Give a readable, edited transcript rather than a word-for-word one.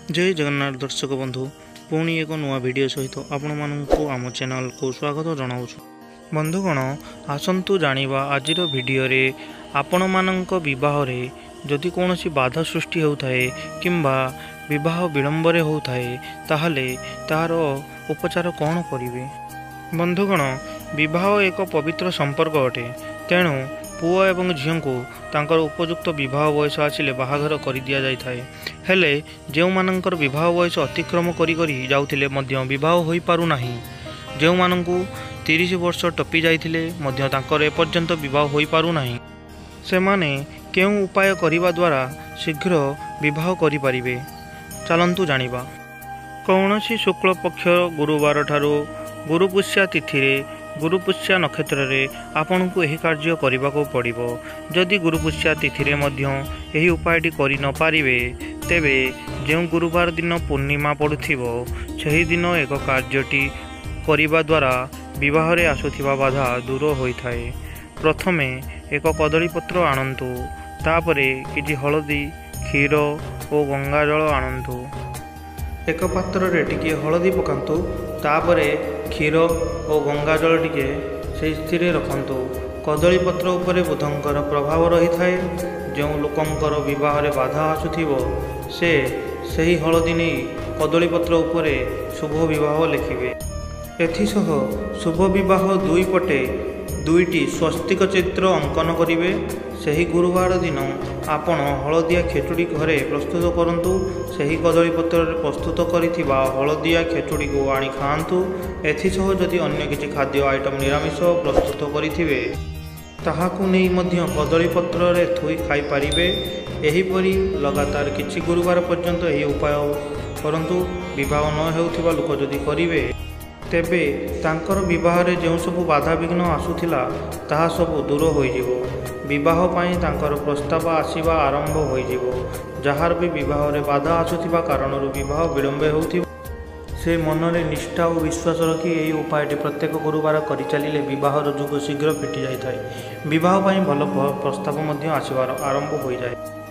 जय जगन्नाथ दर्शक बंधु पुणी एक नुआ वीडियो सहित आपण मानू आम चैनल को स्वागत जनाऊँ। बंधुगण आसतु जानिबा आजिर वीडियो रे आपण मानक विवाह रे जदि कौन बाधा सृष्टि होता है किंबा विवाह विलंबरे होता है ताहले तार उपचार कौन करिवे। बंधुगण विवाह एक पवित्र संपर्क अटे, तेणु पुओ एवं झील को तांकर उपयुक्त विवाह बयस आसिले बाहाघर कर दि जाए। हेले जो मानकर विवाह बयस अतिक्रम करी जाउथिले मध्य विवाह होई पारु नाही, जो मानकु 30 वर्ष टपी जाइथिले मध्य तांकर एपर्यंत विवाह होई पारु नाही, सेमाने केउ उपाय करिबा द्वारा शीघ्र विवाह करि परिबे चलंतु जानिबा। कौनसी शुक्ल पक्ष गुरुवार ठारू गुरुपुष्या तिथि रे गुरुपुष्या नक्षत्र रे आपन को यही कार्य करने को पड़िबो। जदि गुरुपुष्या तिथि रे मध्य यही उपायटी करि न पारिबे तेबे जो गुरुवार दिन पूर्णिमा पड़ुथिबो सेही दिन एक कार्यटी करिबा द्वारा विवाह रे आसुथिबा बाधा दूर होइथाए। प्रथमे एक कदली पत्र आणंतु, तापरे किछि हळदी क्षीर और गंगाजल आणंतु। एक पात्र रे टिके हळदी पकांतु, तापरे क्षीर और गंगाजल टिके से रखंतु। कदली पत्र उपरे बुधंकर प्रभाव रही थाए। जो लोकंकर विवाह रे बाधा आसुथिबो से सही हळदी नहीं कदली पत्र उपरे शुभ विवाह लिखिबे। एथिसह शुभ विवाह दुई पटे दुईटी स्वस्तिक चित्र अंकन करिवे। सही गुरुवार दिन आपण हलदिया खेचुड़ी घरे प्रस्तुत करंतु। सही कदली पत्र प्रस्तुत करिथिबा हलदिया खेचुड़ी को आनी खाआंतु। एथिसह जदि अन्य किछि खाद्य आइटम निरामिष प्रस्तुत करिथिबे ताहाकु नेई मध्य कदली पत्र रे थोई खाई पारिबे। एहीपरि लगातार किछि गुरुवार पर्यंत एही उपाय करंतु। विवाह न हेउथिबा लोक जदि करिवे तेबे तांकर विवाह रे जो सब बाधा विघ्न आसुथिला ताहा सब दूर होइजिवो। विवाह पाई तांकर प्रस्ताव आसीबा आरंभ होइजिवो। जहार भी विवाह रे बाधा आसुथिबा कारणरू विवाह विलंबे होउथिबो से मनरे निष्ठा और विश्वास रखी यही उपायटी प्रत्येक गुरुवार करि चलिले विवाहर जुग शीघ्र फिटी जाइथाए। विवाह पाई भल प्रस्ताव मध्य आसीबार आरंभ होई जाए।